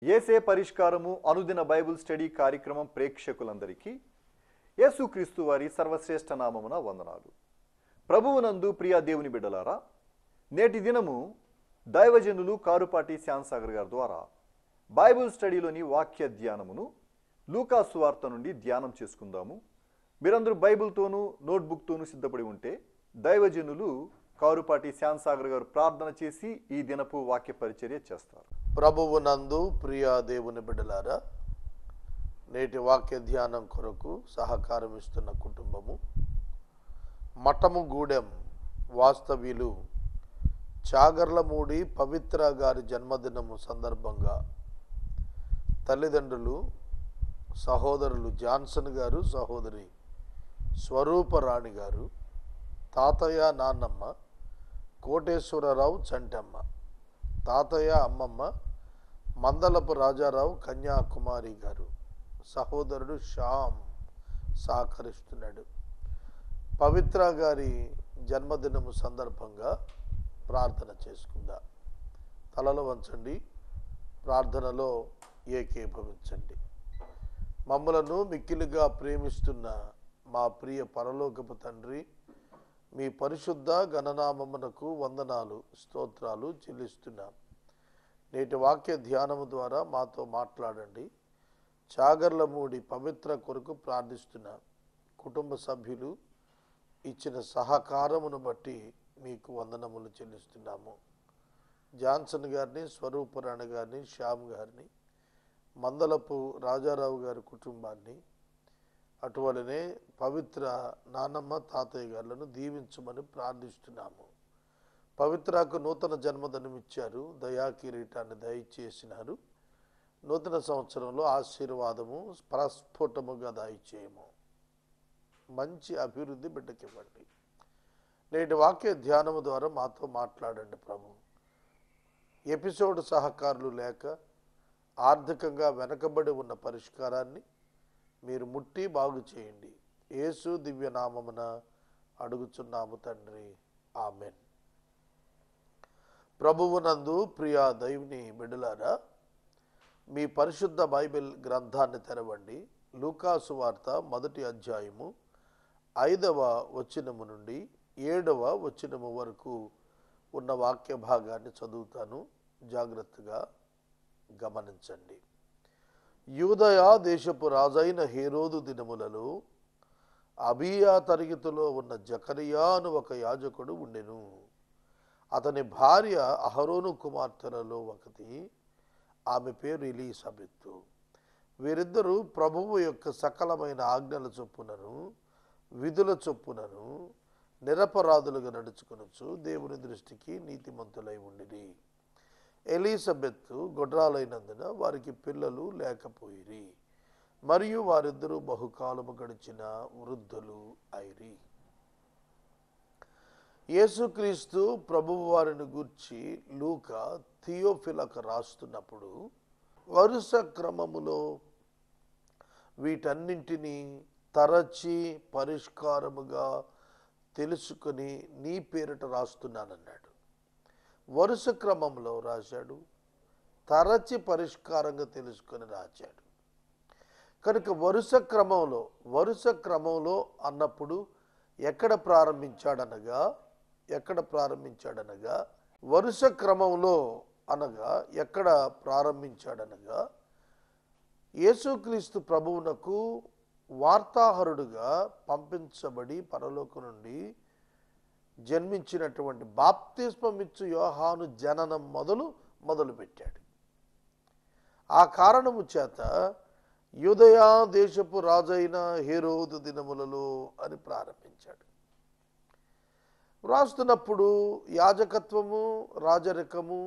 యేసే పరిష్కారము అనుదిన Bible study కార్యక్రమం ప్రేక్షకులందరికీ యేసుక్రీస్తు వారి సర్వశ్రేష్ఠ నామమున వందనాలు. ప్రభువునందు ప్రియ దేవుని బిడ్డలారా, నేటి దినము దైవజనులు కారుపాటి శ్యాంసాగర్ గారి ద్వారా బైబిల్ స్టడీలోని వాక్య ధ్యానమును లూకా సువార్త నుండి ధ్యానం చేసుకుందాము. మీరందరూ బైబిల్తోనూ నోట్బుక్తోనూ సిద్ధపడి ఉంటే దైవజనులు కారుపాటి శ్యాంసాగర్ గారు ప్రార్థన చేసి ఈ దినపు వాక్య పరిచర్య చేస్తారు. ప్రభువునందు ప్రియ దేవుని బిడ్డలారా, నేటి వాక్య ధ్యానం కొరకు సహకారం ఇస్తున్న కుటుంబము మఠముగూడెం వాస్తవ్యులు చాగర్లమూడి పవిత్ర గారి జన్మదినము సందర్భంగా తల్లిదండ్రులు సహోదరులు జాన్సన్ గారు, సహోదరి స్వరూపరాణి గారు, తాతయ్య నాన్నమ్మ కోటేశ్వరరావు చంటమ్మ, తాతయ్య అమ్మమ్మ మందలపు రాజారావు కన్యాకుమారి గారు, సహోదరుడు శ్యామ్ సహకరిస్తున్నాడు. పవిత్ర గారి జన్మదినము సందర్భంగా ప్రార్థన చేసుకుందాం. తలలో వంచండి, ప్రార్థనలో ఏకీభవించండి. మమ్మలను మిక్కిలిగా ప్రేమిస్తున్న మా ప్రియ పరలోకపు తండ్రి, మీ పరిశుద్ధ గణనామమునకు వందనాలు, స్తోత్రాలు చెల్లిస్తున్నాం. నేటి వాక్య ధ్యానము ద్వారా మాతో మాట్లాడండి. చాగర్లమూడి పవిత్ర కొరకు ప్రార్థిస్తున్నాం. కుటుంబ సభ్యులు ఇచ్చిన సహకారమును బట్టి మీకు వందనములు చెల్లిస్తున్నాము. జాన్సన్ గారిని, స్వరూపరాణి గారిని, శ్యామ్ గారిని, మందలపు రాజారావు గారి కుటుంబాన్ని, అటువలనే పవిత్ర నానమ్మ తాతయ్య గారులను దీవించమని ప్రార్థిస్తున్నాము. పవిత్రకు నూతన జన్మదినం ఇచ్చారు, దయా కిరీటాన్ని దయచేసినారు. నూతన సంవత్సరంలో ఆశీర్వాదము ప్రస్ఫుటముగా దయచేయము. మంచి అభివృద్ధి బిడ్డకివ్వండి. నేటి వాక్య ధ్యానము ద్వారా మాతో మాట్లాడండి ప్రభు. ఎపిసోడ్ సహకారులు లేక ఆర్థికంగా వెనకబడి ఉన్న పరిష్కారాన్ని మీరు ముట్టి బాగు చేయండి. యేసు దివ్యనామమున అడుగుచున్నాము తండ్రి, ఆమెన్. ప్రభువునందు ప్రియ దైవుని బిడ్డలారా, మీ పరిశుద్ధ బైబిల్ గ్రంథాన్ని తెరవండి. లూకా సువార్త 1వ అధ్యాయము 5వ వచనము నుండి 7వ వచనము వరకు ఉన్న వాక్య భాగాన్ని చదువుతాను. జాగ్రత్తగా గమనించండి. యూదయ దేశపు రాజైన హేరోదు దినములలో అబీయా తరగతిలో ఉన్న జకరియా అను ఒక యాజకుడు ఉండెను. అతని భార్య అహరోను కుమార్తెలలో ఒకటి, ఆమె పేరు ఎలీసబెత్తు. వీరిద్దరూ ప్రభువు యొక్క సకలమైన ఆజ్ఞల చొప్పునను విధుల చొప్పునను నిరపరాధులుగా నడుచుకొనొచ్చు దేవుని దృష్టికి నీతిమంతులై ఉండిరి. ఎలీసబెత్తు గొడ్రాలైనందున వారికి పిల్లలు లేకపోయిరి, మరియు వారిద్దరూ బహుకాలము గడిచిన వృద్ధులు అయిరి. యేసుక్రీస్తు ప్రభువు వారిని గూర్చి లూకా థియోఫిలకు రాస్తున్నప్పుడు వరుస క్రమములో వీటన్నింటినీ తరచి పరిష్కారముగా తెలుసుకొని నీ పేరిట రాస్తున్నానన్నాడు. వరుస క్రమంలో రాశాడు, తరచి పరిష్కారంగా తెలుసుకొని రాశాడు. కనుక వరుస క్రమంలో అన్నప్పుడు ఎక్కడ ప్రారంభించాడనగా వరుస క్రమంలో అనగా ఎక్కడ ప్రారంభించాడనగా యేసుక్రీస్తు ప్రభువునకు వార్తాహరుడుగా పంపించబడి పరలోకం నుండి జన్మించినటువంటి బాప్తిస్మమిచ్చు యోహాను జననం మొదలుపెట్టాడు. ఆ కారణము చేత యూదయా దేశపు రాజైన హేరోదు దినములలో అని ప్రారంభించాడు. వ్రాస్తున్నప్పుడు యాజకత్వము, రాజరికము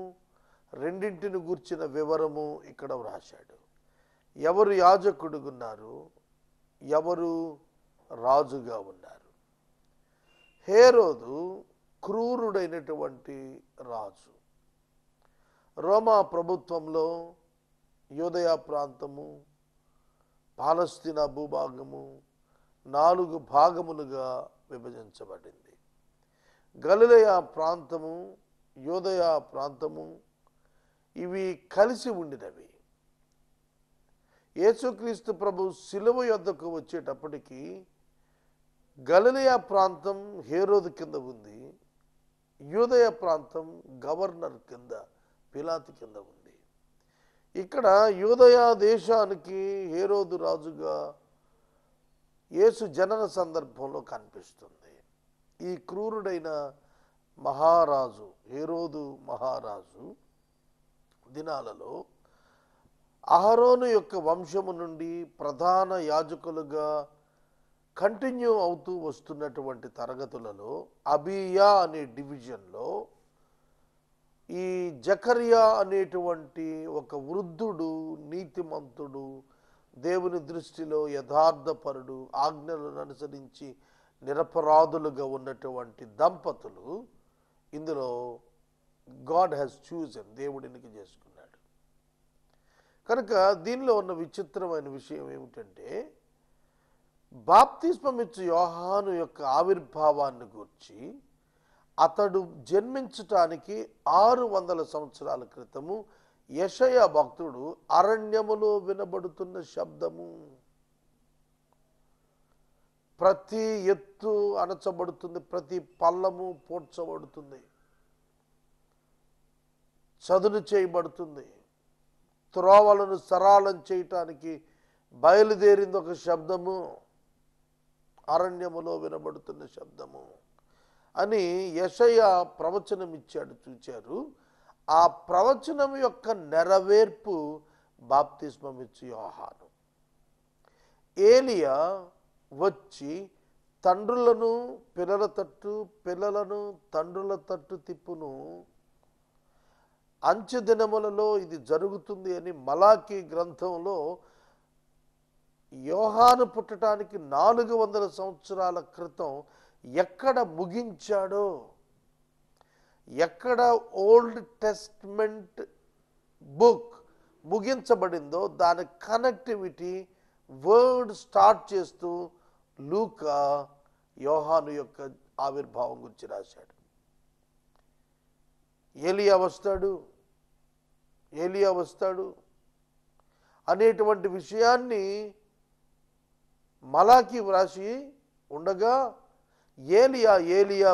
రెండింటిని గూర్చిన వివరము ఇక్కడ వ్రాశాడు. ఎవరు యాజకుడుగున్నారు, ఎవరు రాజుగా ఉన్నారు. హేరోదు క్రూరుడైనటువంటి రాజు. రోమా ప్రభుత్వంలో యూదయా ప్రాంతము, పాలస్తీనా భూభాగము 4 భాగములుగా విభజించబడింది. గలిలయ ప్రాంతము, యూదయ ప్రాంతము ఇవి కలిసి ఉండినవి. యేసుక్రీస్తు ప్రభు శిలువ యొద్దకు వచ్చేటప్పటికి గలిలయ ప్రాంతం హేరోదు కింద ఉంది, యూదయ ప్రాంతం గవర్నర్ కింద పిలాతు కింద ఉంది. ఇక్కడ యూదయ దేశానికి హేరోదు రాజుగా యేసు జనన సందర్భంలో కనిపిస్తుంది. ఈ క్రూరుడైన మహారాజు హేరోదు మహారాజు దినాలలో అహరోను యొక్క వంశము నుండి ప్రధాన యాజకులుగా కంటిన్యూ అవుతూ వస్తున్నటువంటి తరగతులలో అబియా అనే డివిజన్లో ఈ జకర్యా అనేటువంటి ఒక వృద్ధుడు, నీతిమంతుడు, దేవుని దృష్టిలో యథార్థపరుడు, ఆజ్ఞలను అనుసరించి నిరపరాధులుగా ఉన్నటువంటి దంపతులు ఇందులో గాడ్ హ్యాస్ చూజన్, దేవుడు ఎన్నిక చేసుకున్నాడు. కనుక దీనిలో ఉన్న విచిత్రమైన విషయం ఏమిటంటే బాప్తిస్మం ఇచ్చు యోహాను యొక్క ఆవిర్భావాన్ని గూర్చి అతడు జన్మించటానికి 600 సంవత్సరాల క్రితము యెషయా భక్తుడు అరణ్యములో వినబడుతున్న శబ్దము, ప్రతి ఎత్తు అణచబడుతుంది, ప్రతి పల్లము పోడ్చబడుతుంది, చదును చేయబడుతుంది, త్రోవలను సరాళం చేయటానికి బయలుదేరింది ఒక శబ్దము, అరణ్యములో వినబడుతున్న శబ్దము అని యెషయా ప్రవచనం ఇచ్చాడు, చూచారు. ఆ ప్రవచనం యొక్క నెరవేర్పు బాప్తిస్మం ఇచ్చు యోహాను. ఏలియా వచ్చి తండ్రులను పిల్లల తట్టు, పిల్లలను తండ్రుల తట్టు తిప్పును, అంచె దినములలో ఇది జరుగుతుంది అని మలాకీ గ్రంథంలో యోహాను పుట్టడానికి 400 సంవత్సరాల క్రితం ఎక్కడ ముగించాడో, ఎక్కడ ఓల్డ్ టెస్ట్మెంట్ బుక్ ముగించబడిందో దాని కనెక్టివిటీ వర్డ్ స్టార్ట్ చేస్తూ లూకా యోహాను యొక్క ఆవిర్భావం గురించి రాశాడు. ఏలియా వస్తాడు అనేటువంటి విషయాన్ని మలాకి వ్రాసి ఉండగా ఏలియా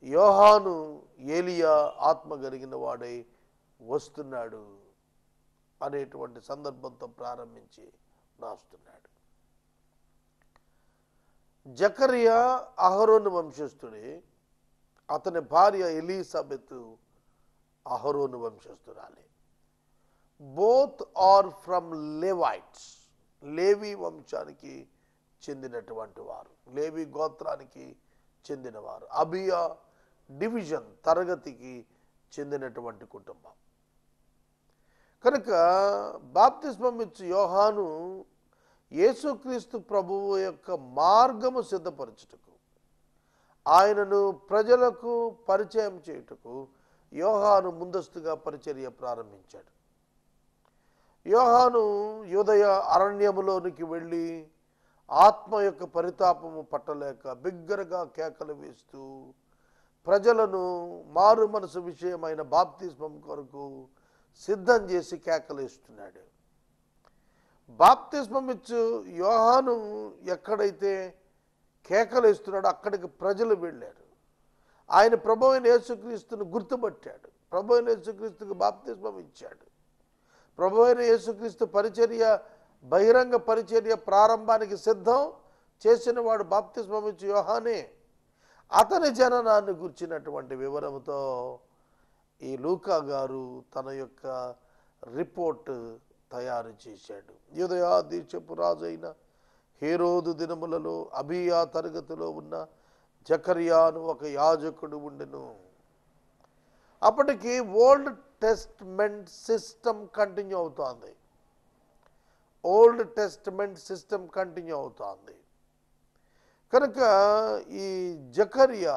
యోహాను ఏలియా ఆత్మ కలిగిన వాడై వస్తున్నాడు అనేటువంటి సందర్భంతో ప్రారంభించి రాస్తున్నాడు. జకర్యా అహరోను వంశస్థుడే, అతని భార్య ఎలీజబెత్ అహరోను వంశస్థురాలే. బోత్ ఆర్ ఫ్రమ్ లేవైట్స్, లేవి వంశానికి చెందినటువంటి వారు, లేవి గోత్రానికి చెందినవారు, అబియా డివిజన్ తరగతికి చెందినటువంటి కుటుంబం. కనుక బాప్తిస్మం ఇచ్చు యోహాను యేసుక్రీస్తు ప్రభువు యొక్క మార్గము సిద్ధపరచుటకు, ఆయనను ప్రజలకు పరిచయం చేయుటకు యోహాను ముందస్తుగా పరిచర్య ప్రారంభించాడు. యోహాను యూదయ అరణ్యములోనికి వెళ్ళి ఆత్మ యొక్క పరితాపము పట్టలేక బిగ్గరగా కేకలు వేస్తూ ప్రజలను మారు మనసు విషయమైన బాప్తిస్మం కొరకు సిద్ధం చేసి కేకలేస్తున్నాడు. బాప్తిస్మం ఇచ్చు యోహాను ఎక్కడైతే కేకలేస్తున్నాడో అక్కడికి ప్రజలు వెళ్ళారు. ఆయన ప్రభువైన యేసుక్రీస్తును గుర్తుపట్టాడు, ప్రభువైన యేసుక్రీస్తుకు బాప్తిస్మం ఇచ్చాడు. ప్రభువైన యేసుక్రీస్తు పరిచర్య, బహిరంగ పరిచర్య ప్రారంభానికి సిద్ధం చేసిన వాడు బాప్తిస్మం ఇచ్చు యోహానే. అతని జననాన్ని గుర్చినటువంటి వివరంతో ఈ లూకా గారు తన యొక్క రిపోర్ట్ తయారు చేశాడు. యూదయ దేశపు రాజు అయిన హేరోదు దినములలో అబియా తరగతిలో ఉన్న జకర్యాను ఒక యాజకుడు ఉండెను. అప్పటికి ఓల్డ్ టెస్ట్మెంట్ సిస్టమ్ కంటిన్యూ అవుతోంది. ఓల్డ్ టెస్ట్మెంట్ సిస్టమ్ కంటిన్యూ అవుతోంది. కనుక ఈ జకర్యా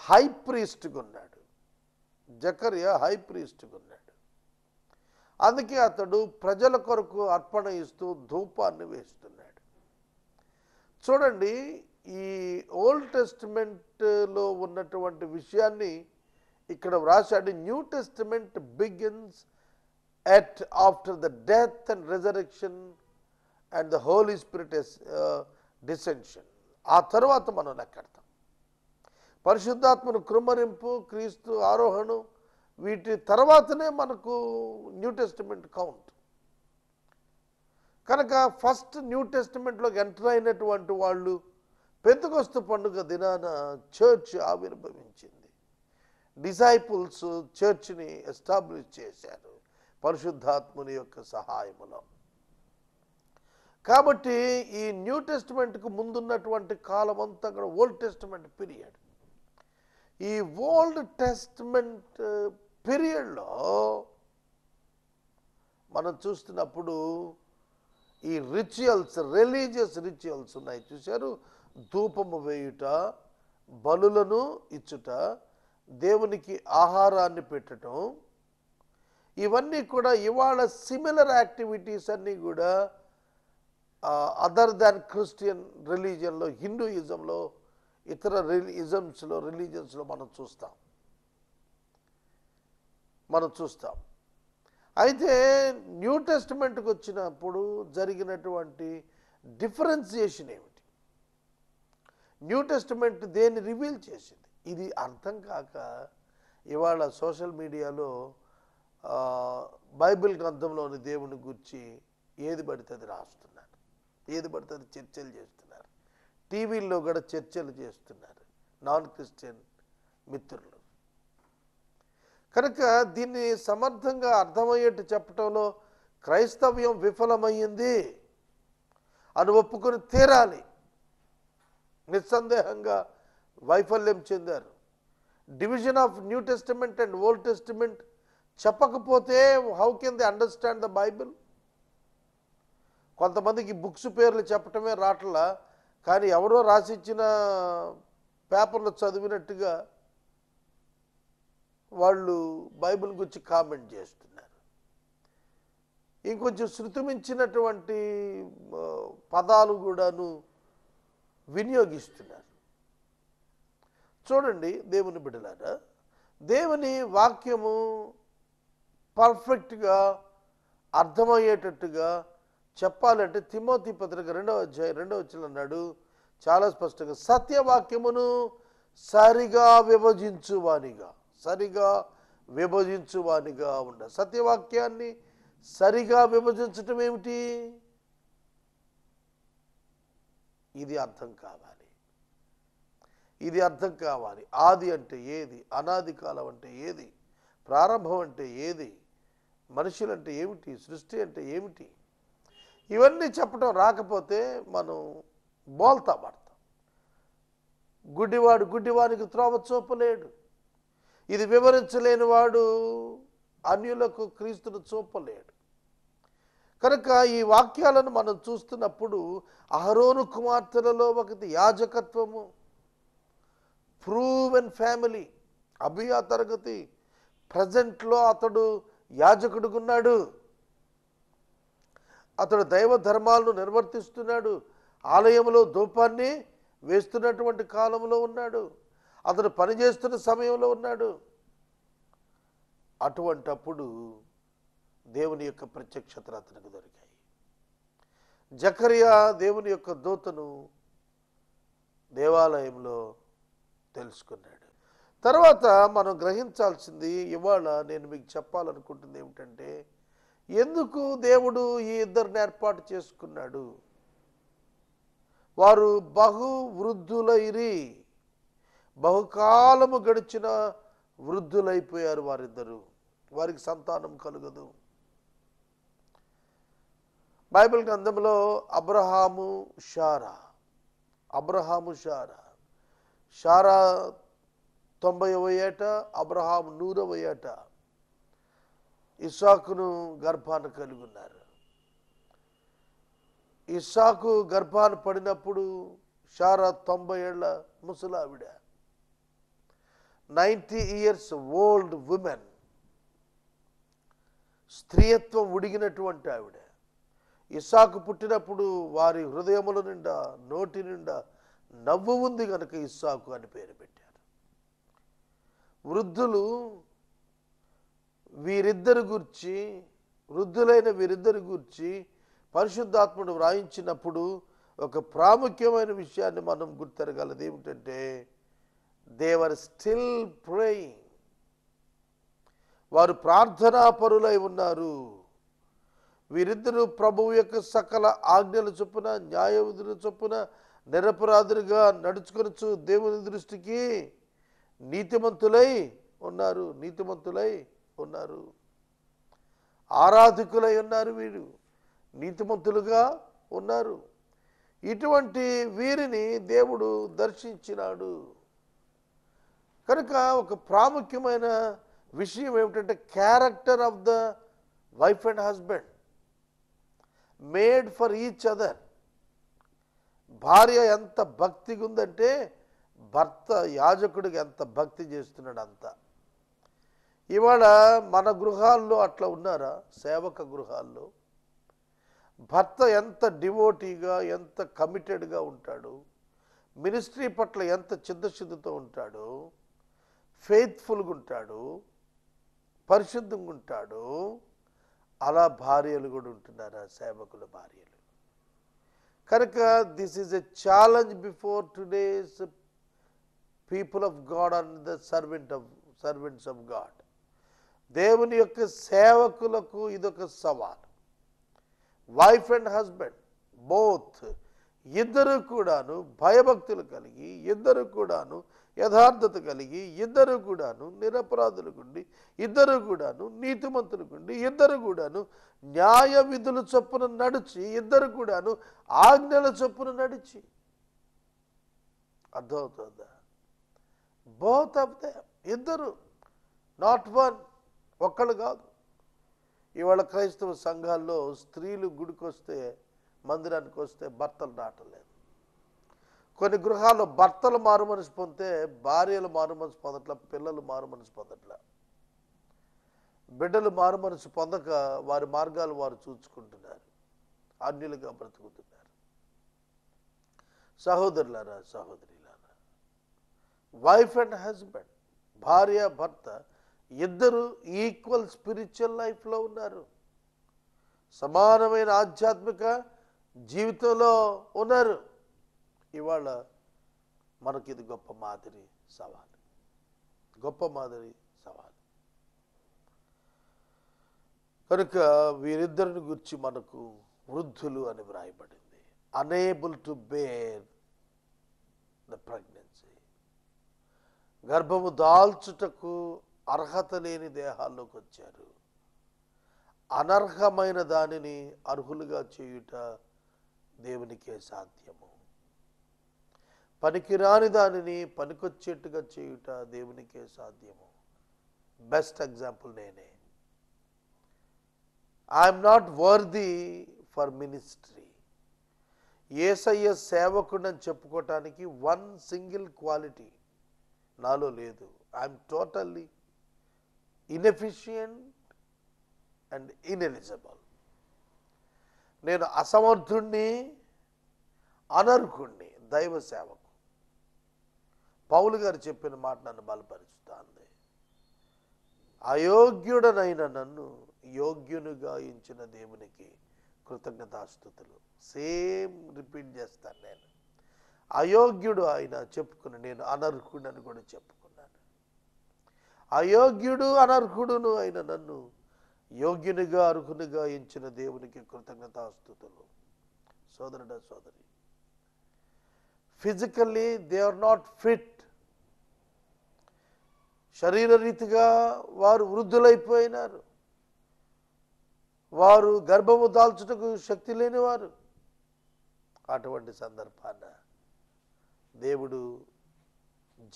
హై ప్రీస్ట్గా ఉన్నాడు. జకర్యా హై ప్రీస్ట్గా ఉన్నాడు. అందుకే అతడు ప్రజల కొరకు అర్పణ ఇస్తూ ధూపాన్ని వేస్తున్నాడు. చూడండి, ఈ ఓల్డ్ టెస్టిమెంట్లో ఉన్నటువంటి విషయాన్ని ఇక్కడ వ్రాశాడు. New Testament begins at after the death and resurrection and the Holy Spirit descension. ఆ తర్వాత మనం లెక్కెడతాం. పరిశుద్ధాత్మను కృమ్మరింపు, క్రీస్తు ఆరోహణం, వీటి తర్వాతనే మనకు న్యూ టెస్టిమెంట్ కౌంట్. కనుక ఫస్ట్ న్యూ టెస్టిమెంట్లోకి ఎంటర్ అయినటువంటి వాళ్ళు పెంతెకొస్తు పండుగ దినాన చర్చ్ ఆవిర్భవించింది. డిసైపుల్స్ చర్చ్ని ఎస్టాబ్లిష్ చేశారు పరిశుద్ధాత్ముని యొక్క సహాయములో. కాబట్టి ఈ న్యూ టెస్టిమెంట్కు ముందున్నటువంటి కాలం అంతా కూడా ఓల్డ్ టెస్టిమెంట్ పీరియడ్. ఈ ఓల్డ్ టెస్టిమెంట్ పీరియడ్లో మనం చూస్తున్నప్పుడు ఈ రిచువల్స్, రిలీజియస్ రిచువల్స్ ఉన్నాయి చూశారు. ధూపము వేయుట, బలులను ఇచ్చుట, దేవునికి ఆహారాన్ని పెట్టడం, ఇవన్నీ కూడా ఇవాళ సిమిలర్ యాక్టివిటీస్ అన్నీ కూడా అదర్ దాన్ క్రిస్టియన్ రిలీజియన్లో, హిందూయిజంలో, ఇతర రిలీజియన్స్లో మనం చూస్తాం. అయితే న్యూ టెస్టిమెంట్కి వచ్చినప్పుడు జరిగినటువంటి డిఫరెన్సియేషన్ ఏమిటి? న్యూ టెస్టిమెంట్ దేన్ని రివీల్ చేసింది? ఇది అర్థం కాక ఇవాళ సోషల్ మీడియాలో బైబిల్ గ్రంథంలోని దేవుని గురించి ఏది పడితే అది రాస్తున్నారు, ఏది పడితే అది చర్చలు చేస్తున్నారు, టీవీల్లో కూడా చర్చలు చేస్తున్నారు నాన్ క్రిస్టియన్ మిత్రులు. కనుక దీన్ని సమర్థంగా అర్థమయ్యేట్టు చెప్పటంలో క్రైస్తవ్యం విఫలమయ్యింది అని ఒప్పుకొని తీరాలి. నిస్సందేహంగా వైఫల్యం చెందారు. Division of New Testament and Old Testament చెప్పకపోతే how can they understand the Bible? కొంతమందికి బుక్స్ పేర్లు చెప్పటమే రాట్లా, కానీ ఎవరో రాసిచ్చిన పేపర్లు చదివినట్టుగా వాళ్ళు బైబిల్ గురించి కామెంట్ చేస్తున్నారు. ఇంకొంచెం శృతిమించినటువంటి పదాలు కూడాను వినియోగిస్తున్నారు. చూడండి దేవుని బిడ్డలారా, దేవుని వాక్యము పర్ఫెక్ట్గా అర్థమయ్యేటట్టుగా చెప్పాలంటే తిమోతి పత్రిక 2వ అధ్యాయం 2వ వచనం అన్నాడు చాలా స్పష్టంగా, సత్యవాక్యమును సరిగా విభజించువానిగా ఉండ. సత్యవాక్యాన్ని సరిగా విభజించటం ఏమిటి? ఇది అర్థం కావాలి. ఆది అంటే ఏది, అనాది కాలం అంటే ఏది, ప్రారంభం అంటే ఏది, మనుషులంటే ఏమిటి, సృష్టి అంటే ఏమిటి, ఇవన్నీ చెప్పడం రాకపోతే మనం బోల్తా పడతాం. గుడ్డివాడు గుడ్డివానికి త్రోవ చూపలేడు. ఇది వివరించలేని వాడు అన్యులకు క్రీస్తును చూపలేడు. కనుక ఈ వాక్యాలను మనం చూస్తున్నప్పుడు అహరోను కుమార్తెలలో ఒకటి యాజకత్వము, ప్రూవెన్ ఫ్యామిలీ, అబియా తరగతి, ప్రజెంట్లో అతడు యాజకుడుగున్నాడు, అతడు దైవ ధర్మాలను నిర్వర్తిస్తున్నాడు, ఆలయంలో ధూపాన్ని వేస్తున్నటువంటి కాలంలో ఉన్నాడు, అతడు పనిచేస్తున్న సమయంలో ఉన్నాడు. అటువంటప్పుడు దేవుని యొక్క ప్రత్యక్షతలు అతనికి దొరికాయి. జకరియా దేవుని యొక్క దూతను దేవాలయంలో తెలుసుకున్నాడు. తర్వాత మనం గ్రహించాల్సింది, ఇవాళ నేను మీకు చెప్పాలనుకుంటుంది ఏమిటంటే, ఎందుకు దేవుడు ఈ ఇద్దరిని ఏర్పాటు చేసుకున్నాడు? వారు బహు వృద్ధులైరి, బహుకాలము గడిచిన వృద్ధులైపోయారు వారిద్దరు, వారికి సంతానం కలుగదు. బైబిల్ గ్రంథంలో అబ్రహాము షారా 90వ ఏట, అబ్రహాము 100వ ఏట ఇస్సాకును గర్భాన్ని కలిగి ఉన్నారు. ఇస్సాకు గర్భాన్ని పడినప్పుడు షారా 90 ఏళ్ల ముసలావిడ, 90 years ఓల్డ్ ఉమెన్, స్త్రీయత్వం ఉడిగినటువంటి ఆవిడ. ఇస్సాకు పుట్టినప్పుడు వారి హృదయముల నిండా, నోటి నిండా నవ్వు ఉంది కనుక ఇస్సాకు అని పేరు పెట్టారు. వృద్ధులు వీరిద్దరి గురించి వృద్ధులైన వీరిద్దరి గురించి పరిశుద్ధాత్ముడు వ్రాయించినప్పుడు ఒక ప్రాముఖ్యమైన విషయాన్ని మనం గుర్తెరగలది ఏమిటంటే దే వర్ స్టిల్ ప్రేయింగ్. వారు ప్రార్థనా పరులై ఉన్నారు. వీరిద్దరూ ప్రభువు యొక్క సకల ఆజ్ఞల చొప్పున న్యాయ విధుల చొప్పున నిరపరాధులుగా నడుచుకొనొచ్చు దేవుని దృష్టికి నీతిమంతులై ఉన్నారు. ఆరాధకులై ఉన్నారు. వీరు నీతిమంతులుగా ఉన్నారు. ఇటువంటి వీరిని దేవుడు దర్శించినాడు. కనుక ఒక ప్రాముఖ్యమైన విషయం ఏమిటంటే character of the wife and husband made for each other. భార్య ఎంత భక్తిగా ఉందంటే భర్త యాజకుడికి ఎంత భక్తి చేస్తున్నాడు అంత. ఇవాళ మన గృహాల్లో అట్లా ఉన్నారా? సేవక గృహాల్లో భర్త ఎంత డివోటీగా ఎంత కమిటెడ్గా ఉంటాడు, మినిస్ట్రీ పట్ల ఎంత చిత్తశుద్ధితో ఉంటాడు, ఫెయిత్ఫుల్గా ఉంటాడు, పరిశుద్ధంగా ఉంటాడు. అలా భార్యలు కూడా ఉంటున్నారా? సేవకుల భార్యలు. కనుక this is a challenge before today's people of God and the servants of God. దేవుని యొక్క సేవకులకు ఇదొక సవాల్. వైఫ్ అండ్ హస్బెండ్ బోత్ ఇద్దరు కూడాను భయభక్తులు కలిగి, ఇద్దరు కూడాను యథార్థత కలిగి, ఇద్దరు కూడాను నిరపరాధులకుండి, ఇద్దరు కూడాను నీతిమంతులకుండి, ఇద్దరు కూడాను న్యాయ విధుల చొప్పున నడిచి, ఇద్దరు కూడాను ఆజ్ఞల చొప్పున నడిచి. అర్థమవుతుందా? బోత్ ఆఫ్ దెమ్, ఇద్దరు, నాట్ వన్, ఒక్కళ్ళు కాదు. ఇవాళ క్రైస్తవ సంఘాల్లో స్త్రీలు గుడికి వస్తే, మందిరానికి వస్తే భర్తలు రావట్లేదు. కొన్ని గృహాల్లో భర్తలు మారు మనసు పొందితే భార్యలు మారు మనసు పొందట్ల, పిల్లలు మారు మనసు పొందట్ల. బిడ్డలు మారు మనసు పొందక వారి మార్గాలు వారు చూసుకుంటున్నారు, అన్యులుగా బ్రతుకుతున్నారు. సహోదరులారా, సహోదరులారా, వైఫ్ అండ్ హస్బెండ్, భార్య భర్త ఇద్దరు ఈక్వల్ స్పిరిచువల్ లైఫ్లో ఉన్నారు, సమానమైన ఆధ్యాత్మిక జీవితంలో ఉన్నారు. ఇవాళ మనకిది గొప్ప మాదిరి సవాలు. కనుక వీరిద్దరిని గురించి మనకు వృద్ధులు అని వ్రాయబడింది. Unable to bear the pregnancy, గర్భము దాల్చుటకు అర్హత లేని దేహాల్లోకి వచ్చారు. అనర్హమైన దానిని అర్హులుగా చేయుట దేవునికే సాధ్యము. పనికిరాని దానిని పనికొచ్చేట్టుగా చేయుట దేవునికే సాధ్యము. బెస్ట్ ఎగ్జాంపుల్ నేనే. I'm not worthy for ministry. Yesayya సేవకుడని చెప్పుకోవటానికి వన్ సింగిల్ క్వాలిటీ నాలో లేదు. I'm totally inefficient and ineligible. నేను అసమర్థుణ్ణి, అనర్హుణ్ణి దైవ సేవకు. పౌలు గారు చెప్పిన మాట నన్ను బలపరుస్తుంది. అయోగ్యుడనైన నన్ను యోగ్యునిగా ఎంచిన దేవునికి కృతజ్ఞతాస్తుతులు. సేమ్ రిపీట్ చేస్తాను. నేను అయోగ్యుడు ఆయన చెప్పుకుని, నేను అనర్హుడని కూడా చెప్పుకున్నాను. అయోగ్యుడు అనర్హుడును అయిన నన్ను యోగ్యునిగా అర్హునిగా ఎంచిన దేవునికి కృతజ్ఞతాస్తుతులు. సోదరుడా, సోదరి, physically they are not fit. శరీర రీతిగా వారు వృద్ధులైపోయినారు. వారు గర్భము దాల్చుటకు శక్తి లేనివారు. అటువంటి సందర్భాన దేవుడు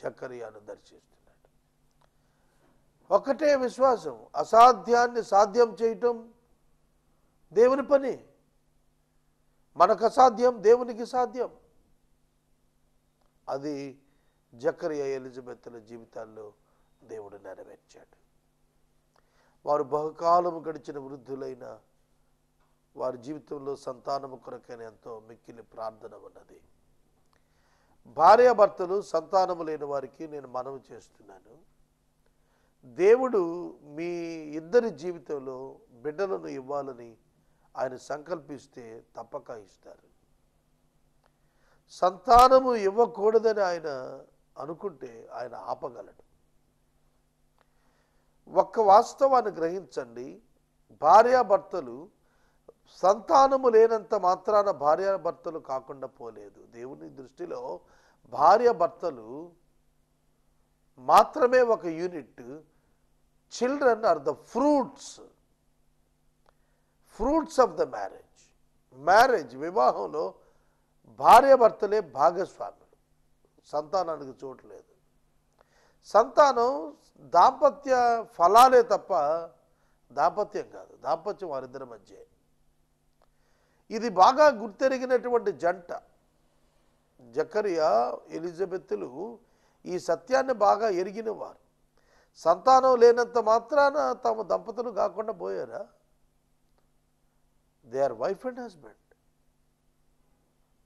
జకర్యాను దర్శిస్తున్నాడు. ఒకటే విశ్వాసం, అసాధ్యాన్ని సాధ్యం చేయటం దేవుని పని. మనకు అసాధ్యం, దేవునికి సాధ్యం. అది జకర్యా ఎలిజబెత్ల జీవితాల్లో దేవుడు నెరవేర్చాడు. వారు బహుకాలము గడిచిన వృద్ధులైన వారి జీవితంలో సంతానము కొరకైన ఎంతో మిక్కిలి ప్రార్థన ఉన్నది. భార్యాభర్తలు సంతానము లేని వారికి నేను మనవి చేస్తున్నాను, దేవుడు మీ ఇద్దరి జీవితంలో బిడ్డలను ఇవ్వాలని ఆయన సంకల్పిస్తే తప్పక ఇస్తారు. సంతానము ఇవ్వకూడదని ఆయన అనుకుంటే ఆయన ఆపగలడు. ఒక్క వాస్తవాన్ని గ్రహించండి, భార్యాభర్తలు సంతానము లేనంత మాత్రాన భార్యాభర్తలు కాకుండా పోలేదు. దేవుని దృష్టిలో భార్యాభర్తలు మాత్రమే ఒక unit. Children are the fruits of the marriage. వివాహంలో భార్యాభర్తలే భాగస్వాములు. సంతానానికి చోటు లేదు. సంతానం దాంపత్య ఫలాలే తప్ప దాంపత్యం కాదు. దాంపత్యం వారిద్దరి మధ్య. ఇది బాగా గుర్తెరిగినటువంటి జంట జకరియా ఎలిజబెత్తులు ఈ సత్యాన్ని బాగా ఎరిగిన వారు. సంతానం లేనంత మాత్రాన తమ దంపతులు కాకుండా పోయారా? They are wife and husband.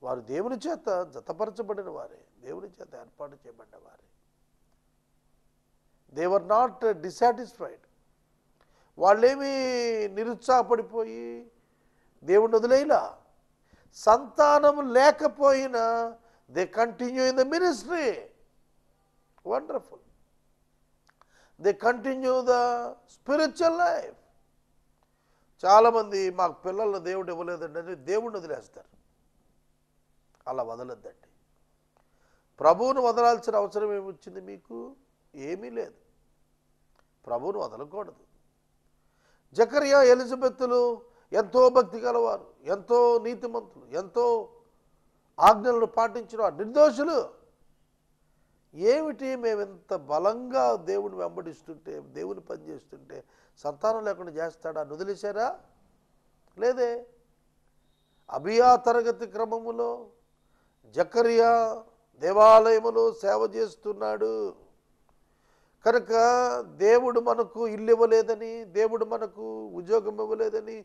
వారు దేవుని చేత జతపరచబడిన వారే, దేవుని చేత ఏర్పాటు చేయబడిన వారే. They were not dissatisfied. వాళ్ళేమీ నిరుత్సాహపడిపోయి దేవుని వదిలేలా. సంతానం లేకపోయినా they continue in the ministry. Wonderful. They continue the spiritual life. చాలామంది మాకు పిల్లలను దేవుడు ఇవ్వలేదండి అని దేవుడిని వదిలేస్తారు. అలా వదలొద్దండి. ప్రభువును వదలాల్సిన అవసరం ఏమొచ్చింది మీకు? ఏమీ లేదు. ప్రభువును వదలకూడదు. జకరియా ఎలిజబెత్తులు ఎంతో భక్తి గలవారు, ఎంతో నీతిమంతులు, ఎంతో ఆజ్ఞలను పాటించిన వారు, నిర్దోషులు. ఏమిటి మేము ఎంత బలంగా దేవుని వెంబడిస్తుంటే, దేవుని పనిచేస్తుంటే సంతానం లేకుండా చేస్తాడా? వదిలేశారా? లేదే. అబియా తరగతి క్రమములో జకరియా దేవాలయములో సేవ చేస్తున్నాడు కనుక దేవుడు మనకు ఇల్లు ఇవ్వలేదని, దేవుడు మనకు ఉద్యోగం ఇవ్వలేదని,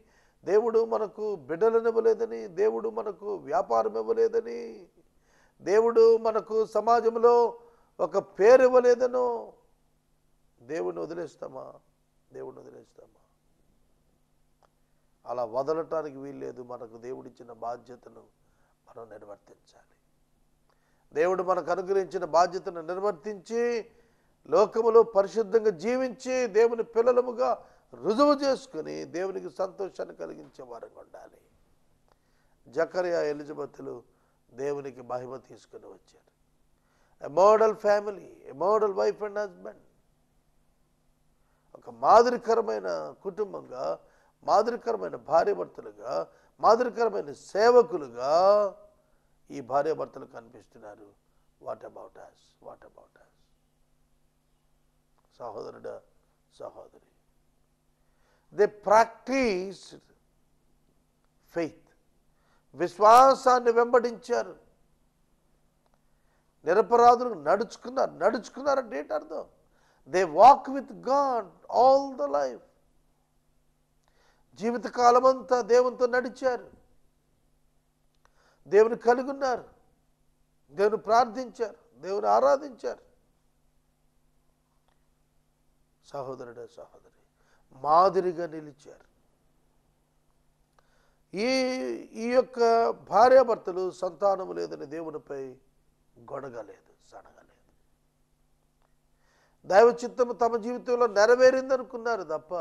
దేవుడు మనకు బిడ్డలను ఇవ్వలేదని, దేవుడు మనకు వ్యాపారం ఇవ్వలేదని, దేవుడు మనకు సమాజంలో ఒక పేరు ఇవ్వలేదనో దేవుడిని వదిలేస్తామా? దేవుడిని వదిలేస్తామా? అలా వదలటానికి వీల్లేదు. మనకు దేవుడిచ్చిన బాధ్యతను మనం నిర్వర్తించాలి. దేవుడు మనకు అనుగ్రహించిన బాధ్యతను నిర్వర్తించి లోకములో పరిశుద్ధంగా జీవించి దేవుని పిల్లలముగా రుజువు చేసుకుని దేవునికి సంతోషాన్ని కలిగించే వారంగా ఉండాలి. జకరియా ఎలిజబెత్తులు దేవునికి మహిమ తీసుకుని వచ్చారు. A model family, a model wife and husband. ఒక మాదిరికరమైన కుటుంబంగా, మాదిరికరమైన భార్యాభర్తలుగా, మాదిరికరమైన సేవకులుగా ఈ భార్యాభర్తలు కనిపిస్తున్నారు. What about us? What about us? సహోదరుడా, సహోదరి, దే ప్రాక్టీస్ ఫెయిత్. విశ్వాసాన్ని వెంబడించారు. నిరపరాధులు నడుచుకున్నారంటే ఏంటి అర్థం? They walk with God all the life. జీవితకాలం అంతా దేవునితో నడిచారు, దేవుని కలిగి ఉన్నారు, దేవుని ప్రార్థించారు, దేవుని ఆరాధించారు. సహోదరుడే, సహోదరి, మాదిరిగా నిలిచారు. ఈ యొక్క భార్యాభర్తలు సంతానము లేదని దేవునిపై గొడగలేదు, సనగలేదు. దైవ చిత్తము తమ జీవితంలో నెరవేరిందనుకున్నారు తప్ప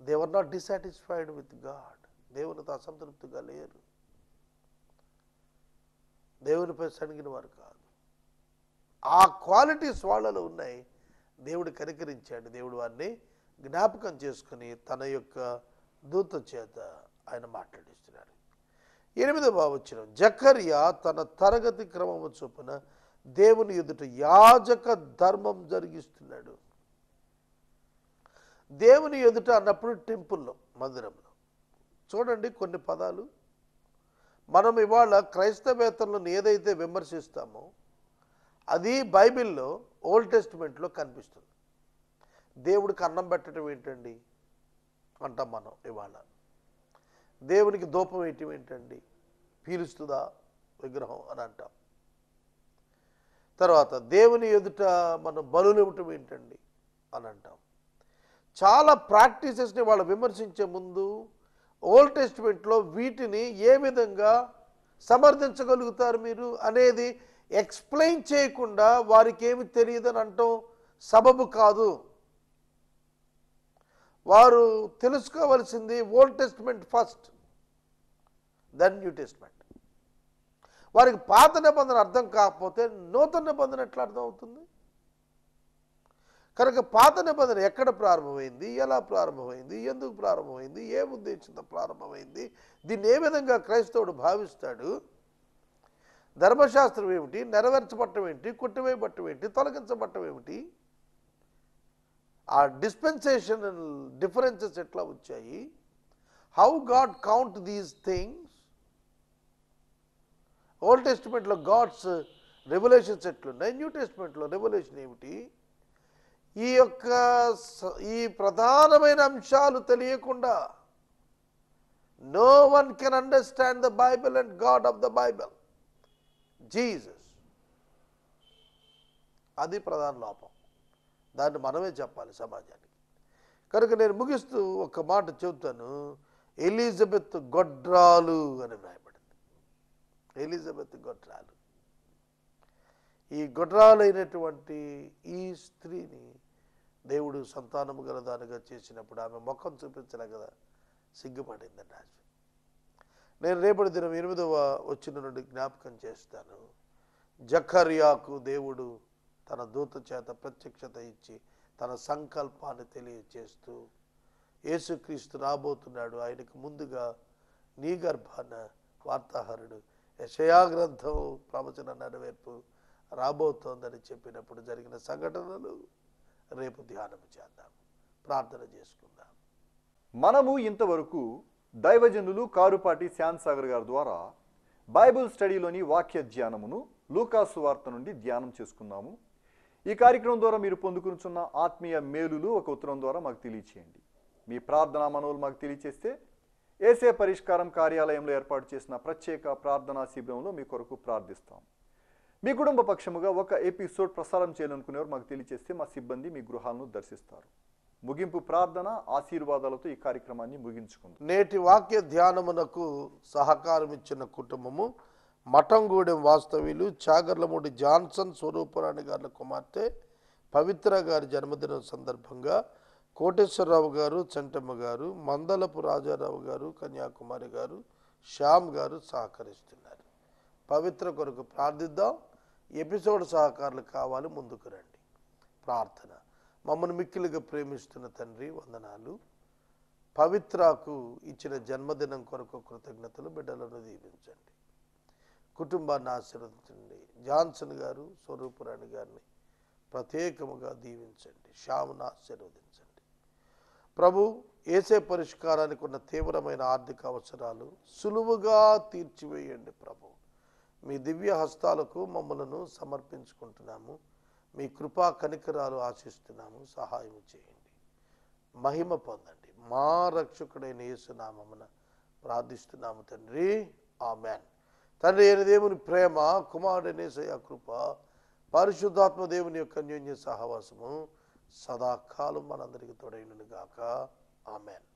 they were not dissatisfied with God. దేవునితో అసంతృప్తిగా లేరు. దేవునిపై సణిగిన వారు కాదు. ఆ క్వాలిటీస్ వాళ్ళలో ఉన్నాయి. దేవుడు కనికరించాడు. దేవుడు వారిని జ్ఞాపకం చేసుకుని తన యొక్క దూత చేత ఆయన మాట్లాడిస్తున్నాడు. 8వ వచనం, జకరియా తన తరగతి క్రమము చొప్పున దేవుని ఎదుట యాజక ధర్మం జరిగిస్తున్నాడు. దేవుని ఎదుట అన్నప్పుడు టెంపుల్లో, మందిరంలో. చూడండి కొన్ని పదాలు మనం ఇవాళ క్రైస్తవేతరులను ఏదైతే విమర్శిస్తామో అది బైబిల్లో ఓల్డ్ టెస్టిమెంట్లో కనిపిస్తుంది. దేవుడికి అన్నం పెట్టడం ఏంటండి అంటాం మనం ఇవాళ. దేవునికి ధూపం వేయటం ఏంటండి, పీలుస్తుందా విగ్రహం అని అంటాం. తర్వాత దేవుని ఎదుట మనం బలులు ఇవ్వటం ఏంటండి అని అంటాం. చాలా ప్రాక్టీసెస్ని వాళ్ళు విమర్శించే ముందు ఓల్డ్ టెస్టిమెంట్లో వీటిని ఏ విధంగా సమర్థించగలుగుతారు మీరు అనేది ఎక్స్ప్లెయిన్ చేయకుండా వారికి ఏమి తెలియదని అంటాం సబబు కాదు. వారు తెలుసుకోవలసింది Old Testament first, then New Testament. వారికి పాత నిబంధన అర్థం కాకపోతే నూతన నిబంధన ఎట్లా అర్థం అవుతుంది? కనుక పాత నిబంధన ఎక్కడ ప్రారంభమైంది, ఎలా ప్రారంభమైంది, ఎందుకు ప్రారంభమైంది, ఏ ఉద్దేశంతో ప్రారంభమైంది, దీన్ని ఏ విధంగా క్రైస్తవుడు భావిస్తాడు, ధర్మశాస్త్రం ఏమిటి, నెరవేర్చబట్టం ఏంటి, కొట్టివేయబట్టం ఏంటి, తొలగించబట్టం ఏమిటి, ఆ డిస్పెన్సేషనల్ డిఫరెన్సెస్ ఎట్లా వచ్చాయి, how God count these things. Old టెస్టిమెంట్లో గాడ్స్ రెవల్యూషన్స్ ఎట్లున్నాయి, న్యూ టెస్టిమెంట్లో రెవల్యూషన్ ఏమిటి, ఈ ప్రధానమైన అంశాలు తెలియకుండా no one can understand the Bible and God of the Bible, Jesus. అది ప్రధాన లోపం. దాన్ని మనమే చెప్పాలి సమాజానికి. కనుక నేను ముగిస్తూ ఒక మాట చెబుతాను. ఎలిజబెత్ గొడ్రాలు అని వ్రాయబడింది. ఎలిజబెత్ గొడ్రాలు. ఈ గొడ్రాలైనటువంటి ఈ స్త్రీని దేవుడు సంతానము గలదానిగా చేసినప్పుడు ఆమె ముఖం చూపించలే కదా, సిగ్గుపడిందండి రాజు. నేను రేపటి దినం 8వ వచనం నుండి జ్ఞాపకం చేస్తాను. జకర్యాకు దేవుడు తన దూత చేత ప్రత్యక్షత ఇచ్చి తన సంకల్పాన్ని తెలియచేస్తూ యేసుక్రీస్తు రాబోతున్నాడు, ఆయనకు ముందుగా నీ గర్భాన వార్తాహరుడు యెషయా గ్రంథం ప్రవచన నెరవేర్పు రాబోతోందని చెప్పినప్పుడు జరిగిన సంఘటనలు రేపు ధ్యానం చేద్దాం, ప్రార్థన చేసుకుందాం. మనము ఇంతవరకు దైవజనులు కారుపాటి శ్యామ్ సాగర్ గారి ద్వారా బైబిల్ స్టడీలోని వాక్య ధ్యానమును లూకాసు వార్త నుండి ధ్యానం చేసుకున్నాము. ఈ కార్యక్రమం ద్వారా మీరు పొందుకున్న ఆత్మీయ మేలులు ఒక ఉత్తరం ద్వారా మాకు తెలియచేయండి. మీ ప్రార్థనా మనవులు మాకు తెలియచేస్తే ఏసే పరిష్కారం కార్యాలయంలో ఏర్పాటు చేసిన ప్రత్యేక ప్రార్థనా శిబిరంలో మీ కొరకు ప్రార్థిస్తాం. మీ కుటుంబ పక్షముగా ఒక ఎపిసోడ్ ప్రసారం చేయాలనుకునేవారు మాకు తెలియచేస్తే మా సిబ్బంది మీ గృహాలను దర్శిస్తారు. ముగింపు ప్రార్థన ఆశీర్వాదాలతో ఈ కార్యక్రమాన్ని ముగించుకుందాం. నేటి వాక్య ధ్యానమునకు సహకారం ఇచ్చిన కుటుంబము మఠంగూడెం వాస్తవ్యులు చాగర్లమూడి జాన్సన్ స్వరూపరాణి గారి కుమార్తె పవిత్ర గారి జన్మదినం సందర్భంగా కోటేశ్వరరావు గారు, చెంటమ్మ గారు, మందలపు రాజారావు గారు, కన్యాకుమారి గారు, శ్యామ్ గారు సహకరిస్తున్నారు. పవిత్ర కొరకు ప్రార్థిద్దాం. ఎపిసోడ్ సహకారులు కావాలి, ముందుకు రండి. ప్రార్థన. మమ్మల్ని మిక్కిలిగా ప్రేమిస్తున్న తండ్రి వందనాలు. పవిత్రకు ఇచ్చిన జన్మదినం కొరకు కృతజ్ఞతలు. బిడ్డలను దీవించండి, కుటుంబాన్ని ఆశీర్వదించండి. జాన్సన్ గారు, స్వరూపురాణి గారిని ప్రత్యేకముగా దీవించండి. శ్యామును ఆశీర్వదించండి ప్రభు. ఏసే పరిష్కారానికి ఉన్న తీవ్రమైన ఆర్థిక అవసరాలు సులువుగా తీర్చివేయండి ప్రభు. మీ దివ్య హస్తాలకు మమ్మలను సమర్పించుకుంటున్నాము. మీ కృపా కనికరాలు ఆశిస్తున్నాము. సహాయం చేయండి, మహిమ పొందండి. మా రక్షకుడైన యేసు నామమున ప్రార్థిస్తున్నాము తండ్రి, ఆమెన్. తండ్రి అయిన దేవుని ప్రేమ, కుమారుడైన యేసయ్య కృప, పరిశుద్ధాత్మ దేవుని యొక్క అన్యోన్య సహవాసము సదాకాలం మనందరికీ తోడైనను గాక. ఆమెన్.